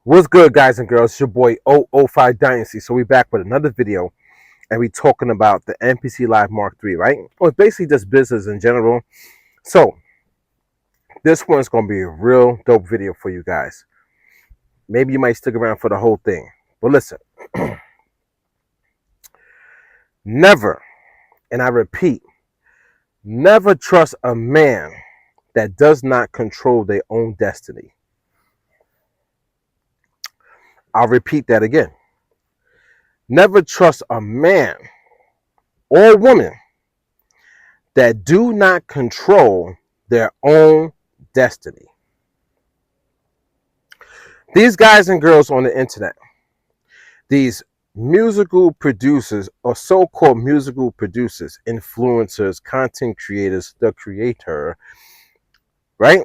What's good, guys and girls? It's your boy 005 Dynasty. So we back with another video, and we talking about the MPC Live Mark III, right? Well, it's basically just business in general. So this one's gonna be a real dope video for you guys. Maybe you might stick around for the whole thing. But listen, never, and I repeat, never trust a man that does not control their own destiny. I'll repeat that again. Never trust a man or woman that do not control their own destiny. These guys and girls on the internet, these musical producers or so-called musical producers, influencers, content creators, the creator, right?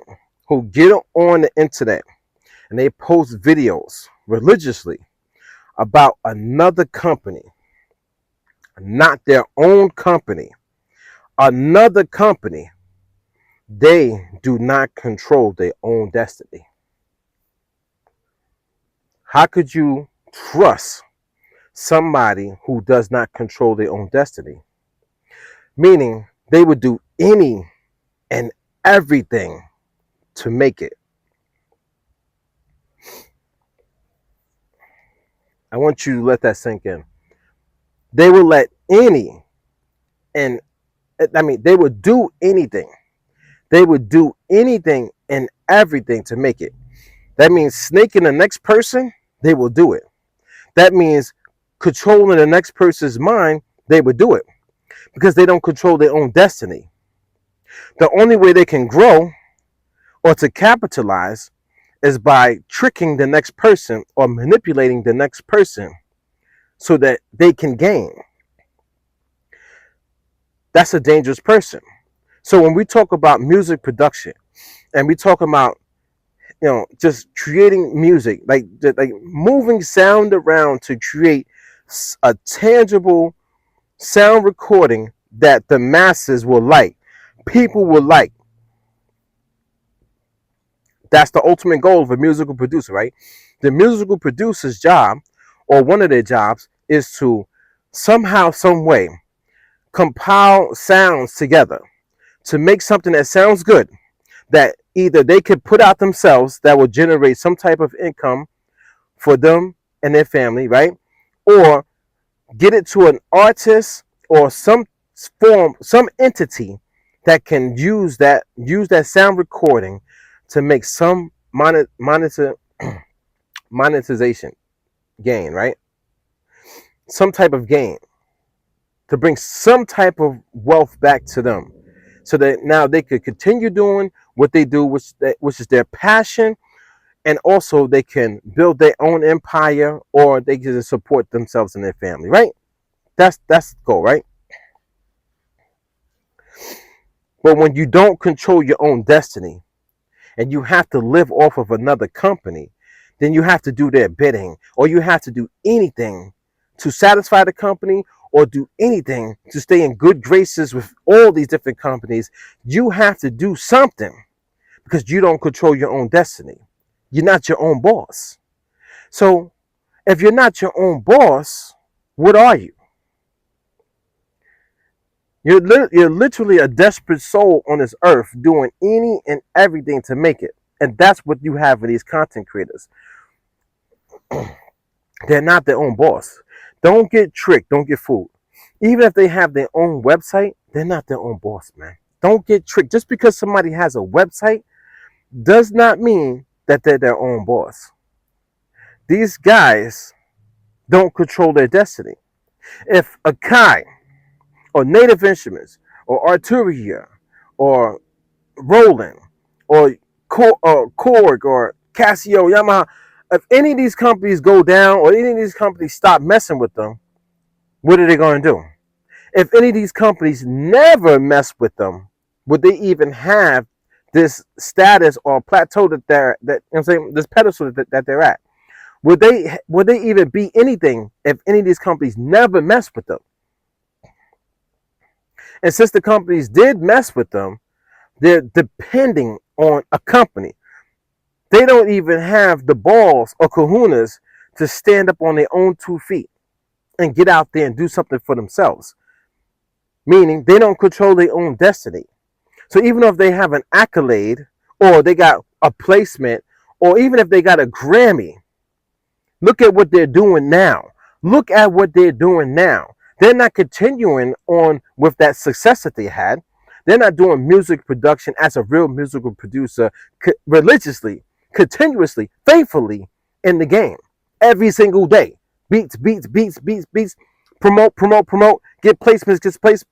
Who get on the internet and they post videos religiously about another company, not their own company, another company. They do not control their own destiny. How could you trust somebody who does not control their own destiny? Meaning they would do any and everything to make it. I want you to let that sink in. They will let any and they would do anything. They would do anything and everything to make it. That means snaking the next person, they will do it. That means controlling the next person's mind, they would do it. Because they don't control their own destiny. The only way they can grow or to capitalize is by tricking the next person or manipulating the next person so that they can gain. That's a dangerous person. So when we talk about music production and we talk about just creating music, like moving sound around to create a tangible sound recording that the masses will like, people will like. That's the ultimate goal of a musical producer, right? The musical producer's job, or one of their jobs, is to somehow, some way, compile sounds together to make something that sounds good, that either they could put out themselves that will generate some type of income for them and their family, right? Or get it to an artist or some entity that can use that sound recording to make some monetization gain, right? Some type of gain to bring some type of wealth back to them, so that now they could continue doing what they do, which is their passion, and also they can build their own empire, or they can support themselves and their family, right? That's the goal, right? But when you don't control your own destiny and you have to live off of another company, then you have to do their bidding, or you have to do anything to satisfy the company, or do anything to stay in good graces with all these different companies. You have to do something because you don't control your own destiny. You're not your own boss. So if you're not your own boss, what are you? You're literally a desperate soul on this earth doing any and everything to make it. And that's what you have with these content creators. They're not their own boss. Don't get tricked. Don't get fooled. Even if they have their own website, they're not their own boss, man. Don't get tricked. Just because somebody has a website does not mean that they're their own boss. These guys don't control their destiny. If Akai or Native Instruments or Arturia or Roland or Korg or Casio, Yamaha, if any of these companies go down or any of these companies stop messing with them, what are they going to do? If any of these companies never mess with them, would they even have this status or plateau that you know what I'm saying, this pedestal that they're at? Would they even be anything if any of these companies never mess with them? And since the companies did mess with them, they're depending on a company. They don't even have the balls or kahunas to stand up on their own 2 feet and get out there and do something for themselves. Meaning they don't control their own destiny. So even if they have an accolade or they got a placement or even if they got a Grammy, look at what they're doing now. Look at what they're doing now. They're not continuing on with that success that they had. They're not doing music production as a real musical producer religiously, continuously, faithfully in the game every single day. Beats, beats, beats, beats, beats. Promote, promote, promote. Get placements,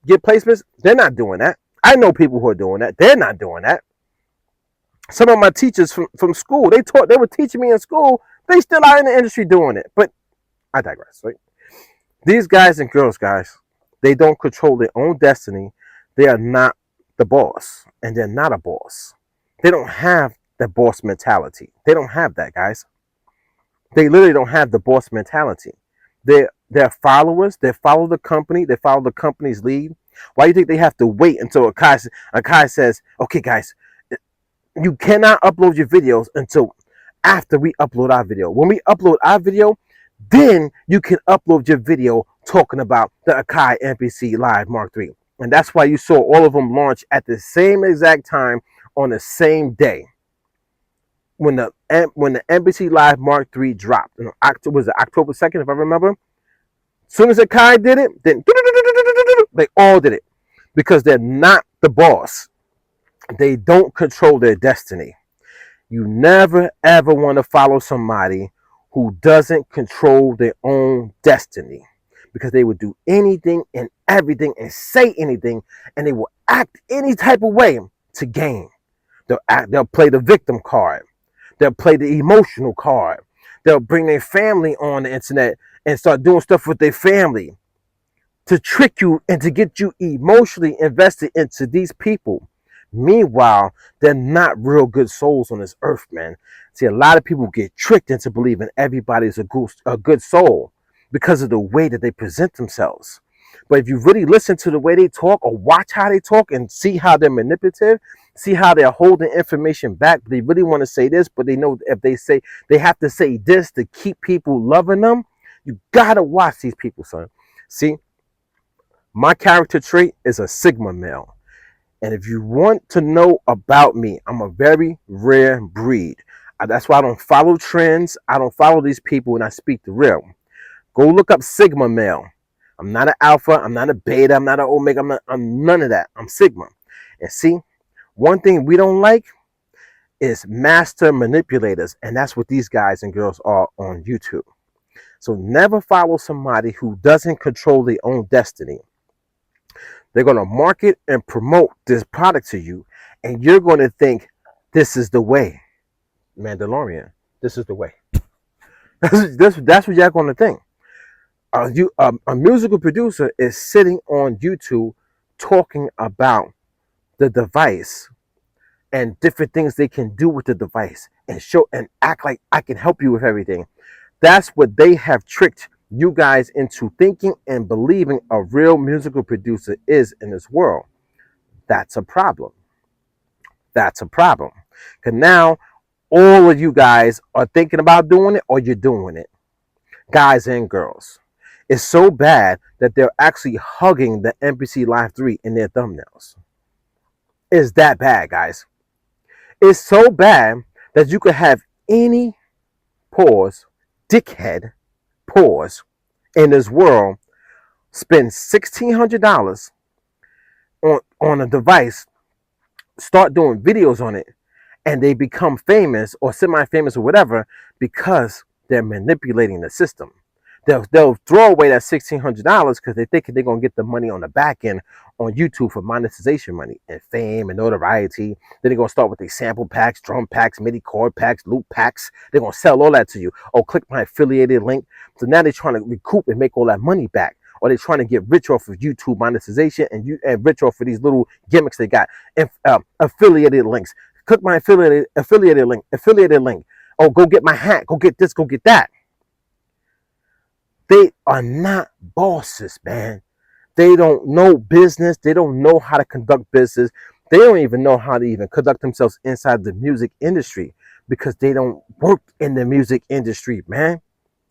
get placements. They're not doing that. I know people who are doing that. They're not doing that. Some of my teachers from school, they were teaching me in school. They still are in the industry doing it. But I digress, right? These guys and girls, guys, they don't control their own destiny. They are not the boss, and they're not a boss. They don't have the boss mentality. They don't have that, guys. They literally don't have the boss mentality. They're followers. They follow the company. They follow the company's lead. Why do you think they have to wait until Akai says, okay, guys, you cannot upload your videos until after we upload our video. When we upload our video, then you can upload your video talking about the Akai MPC Live Mark III. And that's why you saw all of them launch at the same exact time on the same day. When the MPC Live Mark III dropped, was it October 2nd, if I remember? As soon as Akai did it, then they all did it because they're not the boss. They don't control their destiny. You never ever want to follow somebody who doesn't control their own destiny, because they will do anything and everything and say anything, and they will act any type of way to gain. They'll play the victim card. They'll play the emotional card. They'll bring their family on the internet and start doing stuff with their family to trick you and to get you emotionally invested into these people. Meanwhile, they're not real good souls on this earth, man. See, a lot of people get tricked into believing everybody's a good soul because of the way that they present themselves. But if you really listen to the way they talk or watch how they talk and see how they're manipulative, see how they're holding information back, they really want to say this, but they know if they say they have to say this to keep people loving them, you gotta watch these people, son. See, my character trait is a Sigma male. And if you want to know about me, I'm a very rare breed. That's why I don't follow trends. I don't follow these people, and I speak the real. Go look up Sigma male. I'm not an alpha. I'm not a beta. I'm not an omega. I'm none of that. I'm Sigma. And see, one thing we don't like is master manipulators. And that's what these guys and girls are on YouTube. So never follow somebody who doesn't control their own destiny. They're going to market and promote this product to you, and you're going to think this is the way. Mandalorian, this is the way. That's what you're going to think. A musical producer is sitting on YouTube talking about the device and different things they can do with the device and show and act like I can help you with everything. That's what they have tricked you guys into thinking and believing a real musical producer is in this world. That's a problem. That's a problem. Because now all of you guys are thinking about doing it, or you're doing it. Guys and girls. It's so bad that they're actually hugging the MPC Live 3 in their thumbnails. It's that bad, guys. It's so bad that you could have any dickhead in this world spend $1,600 on a device, start doing videos on it, and they become famous or semi-famous or whatever because they're manipulating the system. They'll throw away that $1,600 because they think they're going to get the money on the back end on YouTube for monetization money and fame and notoriety. Then they're going to start with these sample packs, drum packs, MIDI chord packs, loop packs. They're going to sell all that to you. Oh, click my affiliated link. So now they're trying to recoup and make all that money back. Or they're trying to get rich off of YouTube monetization and rich off of these little gimmicks they got. And affiliated links. Click my affiliated link. Oh, go get my hat. Go get this. Go get that. They are not bosses, man. They don't know business. They don't know how to conduct business. They don't even know how to even conduct themselves inside the music industry. because they don't work in the music industry, man.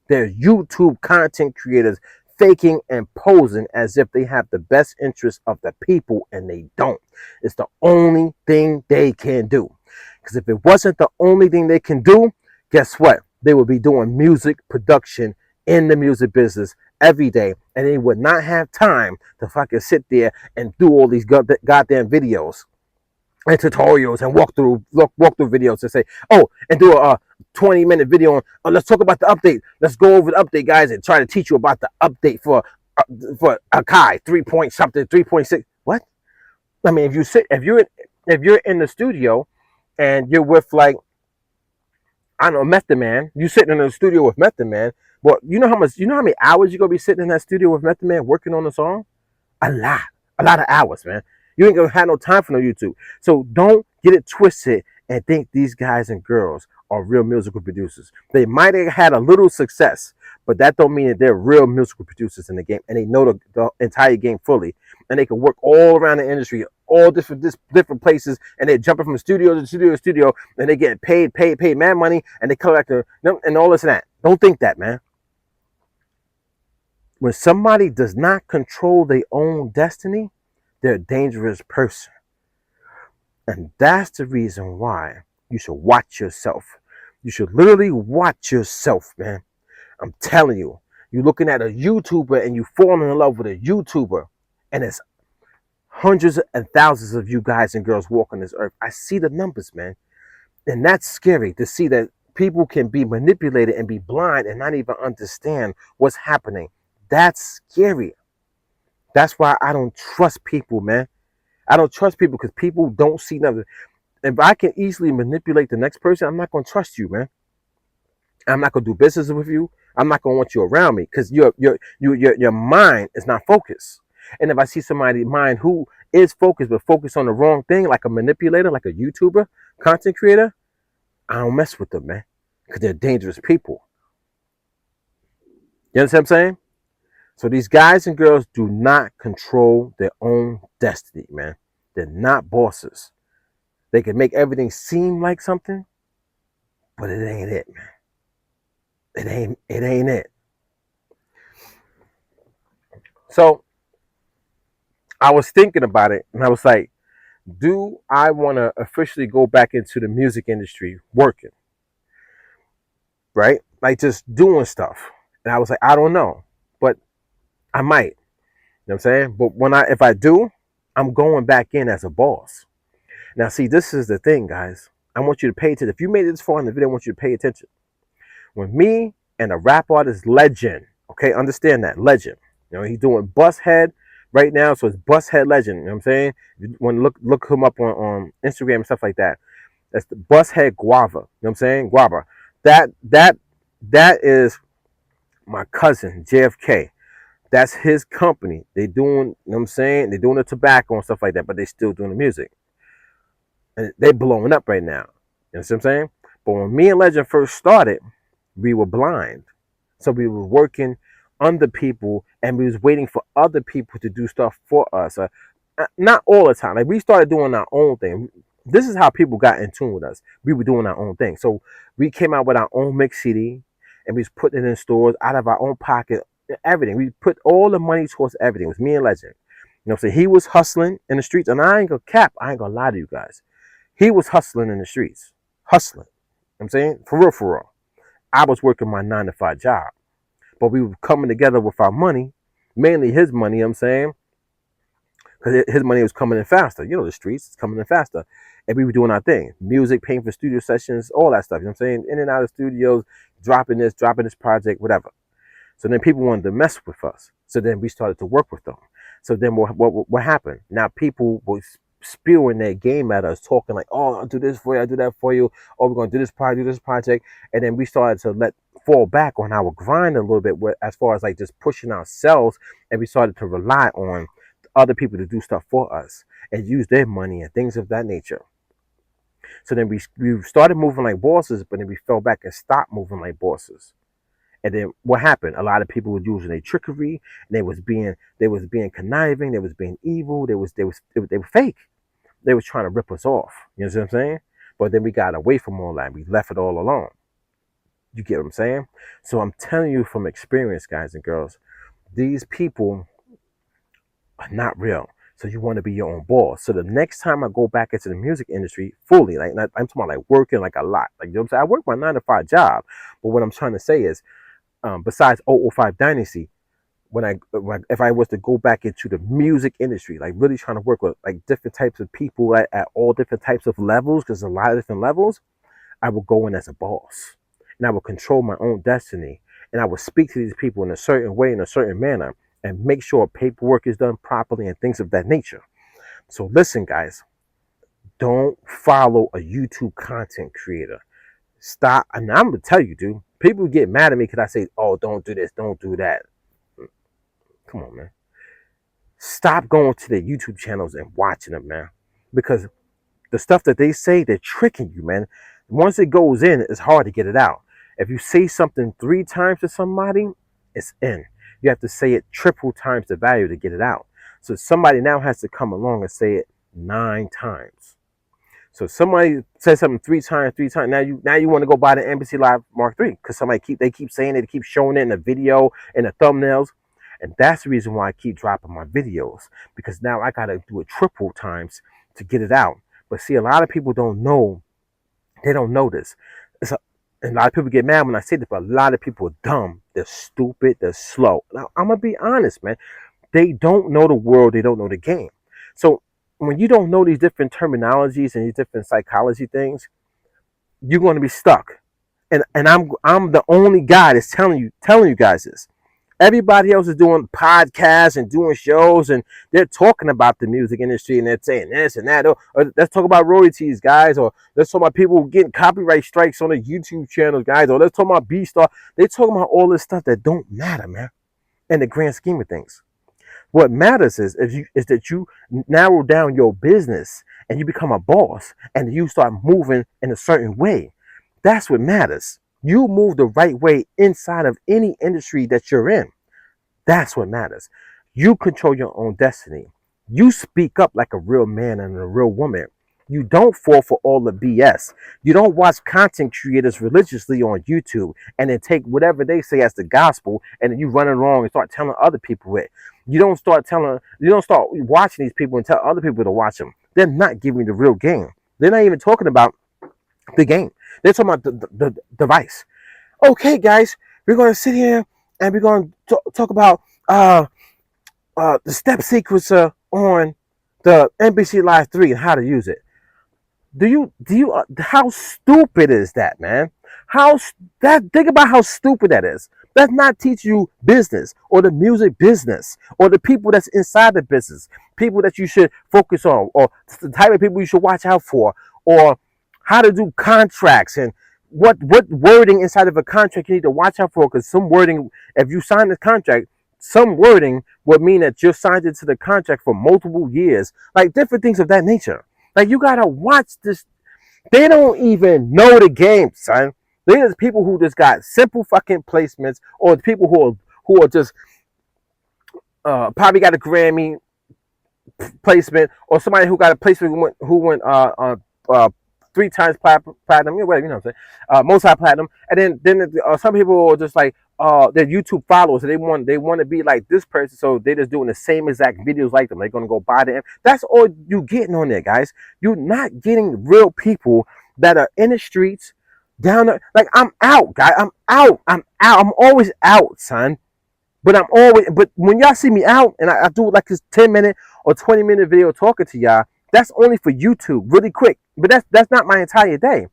They're YouTube content creators faking and posing as if they have the best interest of the people, and they don't. It's the only thing they can do. Because if it wasn't the only thing they can do, guess what? They would be doing music production in the music business every day, and they would not have time to fucking sit there and do all these goddamn videos and tutorials and walk through videos and say, oh, and do a 20-minute video on, oh, let's talk about the update. Let's go over the update, guys, and try to teach you about the update for Akai 3 point something, 3.6. What? I mean, if you're in the studio and you're with, like, I don't know, Method Man, you sitting in the studio with Method Man. Well, you know how many hours you're gonna be sitting in that studio with Method Man working on the song? A lot. A lot of hours, man. You ain't gonna have no time for no YouTube. So don't get it twisted and think these guys and girls are real musical producers. They might have had a little success, but that don't mean that they're real musical producers in the game, and they know the entire game fully, and they can work all around the industry, all different places, and they're jumping from studio to studio to studio, and they get paid mad money, and they collect and all this and that. Don't think that, man. When somebody does not control their own destiny, they're a dangerous person. And that's the reason why you should watch yourself. You should literally watch yourself, man. I'm telling you. You're looking at a YouTuber and you fall in love with a YouTuber, and it's hundreds and thousands of you guys and girls walking this earth. I see the numbers, man. And that's scary to see that people can be manipulated and be blind and not even understand what's happening. That's scary. That's why I don't trust people, man. I don't trust people because people don't see nothing. If I can easily manipulate the next person, I'm not going to trust you, man. I'm not going to do business with you. I'm not going to want you around me because your mind is not focused. And if I see somebody's mind who is focused but focused on the wrong thing, like a manipulator, like a YouTuber, content creator, I don't mess with them, man, because they're dangerous people. You understand what I'm saying? So these guys and girls do not control their own destiny, man. They're not bosses. They can make everything seem like something, but it ain't it, man. It ain't it. So I was thinking about it, and I was like, do I want to officially go back into the music industry working? Right? Like just doing stuff. And I was like, I don't know, but I might. You know what I'm saying? But if I do, I'm going back in as a boss. Now, see, this is the thing, guys. I want you to pay attention. If you made it this far in the video, I want you to pay attention. When me and a rap artist Legend, okay, understand that, Legend. You know, he's doing Bushead right now, so it's Bushead Legend. You know what I'm saying? You want to look him up on Instagram and stuff like that. That's the Bushead Guava. You know what I'm saying? Guava. That is my cousin JFK. That's his company. They doing, you know what I'm saying? They doing the tobacco and stuff like that, but they still doing the music. And they blowing up right now. You know what I'm saying? But when me and Legend first started, we were blind. So we were working under people, and we was waiting for other people to do stuff for us. Not all the time. Like, we started doing our own thing. This is how people got in tune with us. We were doing our own thing. So we came out with our own mix CD, and we was putting it in stores out of our own pocket. Everything. We put all the money towards everything. It was me and Legend. You know what I'm saying? He was hustling in the streets, and I ain't gonna cap. I ain't gonna lie to you guys. He was hustling in the streets. Hustling. You know what I'm saying? For real, for real. I was working my 9-to-5 job. But we were coming together with our money, mainly his money, you know what I'm saying? Because his money was coming in faster. You know, the streets is coming in faster. And we were doing our thing. Music, paying for studio sessions, all that stuff. You know what I'm saying? In and out of studios, dropping this project, whatever. So then people wanted to mess with us. So then we started to work with them. So then what happened? Now people were spewing their game at us, talking like, oh, I'll do this for you, I'll do that for you. Oh, we're going to do this project. And then we started to fall back on our grind a little bit as far as like just pushing ourselves. And we started to rely on other people to do stuff for us and use their money and things of that nature. So then we started moving like bosses, but then we fell back and stopped moving like bosses. And then what happened? A lot of people were using their trickery, and they was being conniving, they was being evil, they were fake. They was trying to rip us off. You know what I'm saying? But then we got away from all that. We left it all alone. You get what I'm saying? So I'm telling you from experience, guys and girls, these people are not real. So you want to be your own boss. So the next time I go back into the music industry fully, like I'm talking about like working like a lot. Like you know what I'm saying? I work my 9 to 5 job. But what I'm trying to say is, besides 005 Dynasty, if I was to go back into the music industry, like really trying to work with like different types of people at all different types of levels, because a lot of different levels, I will go in as a boss and I will control my own destiny. And I will speak to these people in a certain way, in a certain manner, and make sure paperwork is done properly and things of that nature. So listen, guys, don't follow a YouTube content creator. Stop. And I'm going to tell you, dude, people get mad at me because I say, oh, don't do this, don't do that. Come on, man. Stop going to their YouTube channels and watching them, man. Because the stuff that they say, they're tricking you, man. Once it goes in, it's hard to get it out. If you say something 3 times to somebody, it's in. You have to say it triple times the value to get it out. So somebody now has to come along and say it 9 times. So somebody says something 3 times. Now you want to go buy the MPC Live Mark III because they keep saying it, they keep showing it in the video, in the thumbnails. And that's the reason why I keep dropping my videos, because now I got to do it triple times to get it out. But see, a lot of people don't know. They don't know this. And a lot of people get mad when I say this, but a lot of people are dumb. They're stupid. They're slow. Now, I'm going to be honest, man. They don't know the world. They don't know the game. So when you don't know these different terminologies and these different psychology things, you're going to be stuck. And I'm the only guy that's telling you guys this. Everybody else is doing podcasts and doing shows, and they're talking about the music industry, and they're saying this and that. Or let's talk about royalties, guys. Or let's talk about people getting copyright strikes on the YouTube channels, guys. Or let's talk about B-Star. They're talking about all this stuff that don't matter, man, in the grand scheme of things. What matters is that you narrow down your business and you become a boss and you start moving in a certain way. That's what matters. You move the right way inside of any industry that you're in. That's what matters. You control your own destiny. You speak up like a real man and a real woman. You don't fall for all the BS. You don't watch content creators religiously on YouTube and then take whatever they say as the gospel and then you run along and start telling other people it. You don't start watching these people and tell other people to watch them. They're not giving the real game. They're not even talking about the game. They're talking about the device. Okay, guys, we're going to sit here and we're going to talk about the step sequencer on the MPC Live 3 and how to use it. How stupid is that, man? Think about how stupid that is. That's not teach you business or the music business or the people that's inside the business, people that you should focus on, or the type of people you should watch out for, or how to do contracts and what wording inside of a contract you need to watch out for, because some wording, if you sign the contract, some wording would mean that you're signed into the contract for multiple years, like different things of that nature. Like you gotta watch this. They don't even know the game, son. There's people who just got simple fucking placements, or people who are just probably got a Grammy placement, or somebody who got a placement who went 3 times platinum, whatever, you know what I'm saying, multi-platinum, and then some people are just like they're YouTube followers, so they want to be like this person, so they're just doing the same exact videos like them. They're gonna go buy them. That's all you getting on there, guys. You're not getting real people that are in the streets, down there. Like I'm out, guys. I'm out. I'm always out, son. But when y'all see me out and I do like this 10-minute or 20-minute video talking to y'all, that's only for YouTube, really quick. But that's not my entire day.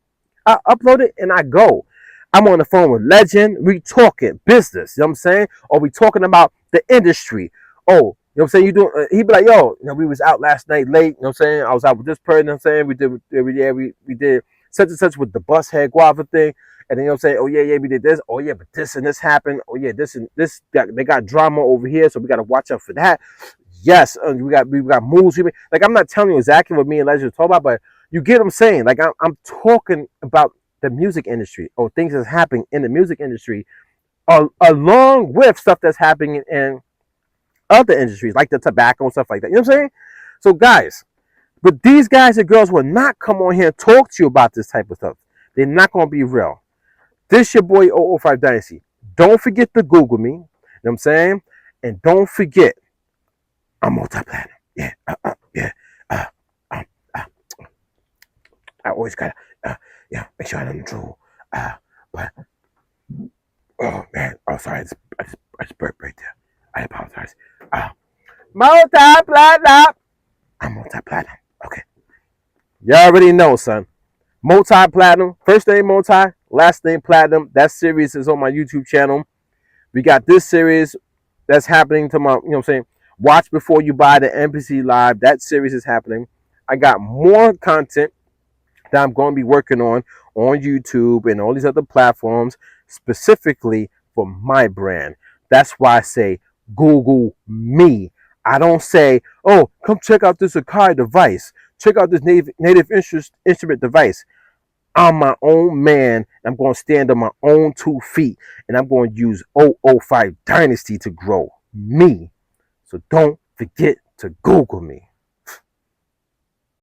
I upload it and I go. I'm on the phone with Legend. We talking business. You know what I'm saying? Or we talking about the industry. Oh, you know what I'm saying? He be like, yo, we was out last night late. You know what I'm saying? I was out with this person. You know what I'm saying? We did such and such with the bus head guava thing. And then, you know what I'm saying? Oh, yeah, we did this. Oh, yeah, but this and this happened. Oh, yeah, this and this. They got drama over here, so we got to watch out for that. Yes, we got moves. Like, I'm not telling you exactly what me and Legend talk about, but you get what I'm saying. Like, I'm talking about the music industry or things that's happening in the music industry, along with stuff that's happening in other industries, like the tobacco and stuff like that. You know what I'm saying? So, guys, But these guys and girls will not come on here and talk to you about this type of stuff. They're not going to be real. This your boy 005 Dynasty. Don't forget to Google me. You know what I'm saying? And don't forget, I'm multi-platinum. Yeah, yeah. Uh, uh, I always gotta, yeah, make sure I don't drool. But, oh man, oh sorry, I just burped right there. I apologize. Multi-platinum. I'm multi-platinum. Okay. You already know, son. Multi-platinum. First name multi, last name platinum. That series is on my YouTube channel. We got this series that's happening to my, you know what I'm saying? Watch before you buy the MPC live. That series is happening. I got more content that I'm going to be working on YouTube and all these other platforms specifically for my brand. That's why I say Google me. I don't say, oh, come check out this Akai device. Check out this native instrument device. I'm my own man. I'm going to stand on my own 2 feet, and I'm going to use 005 Dynasty to grow me. So don't forget to Google me.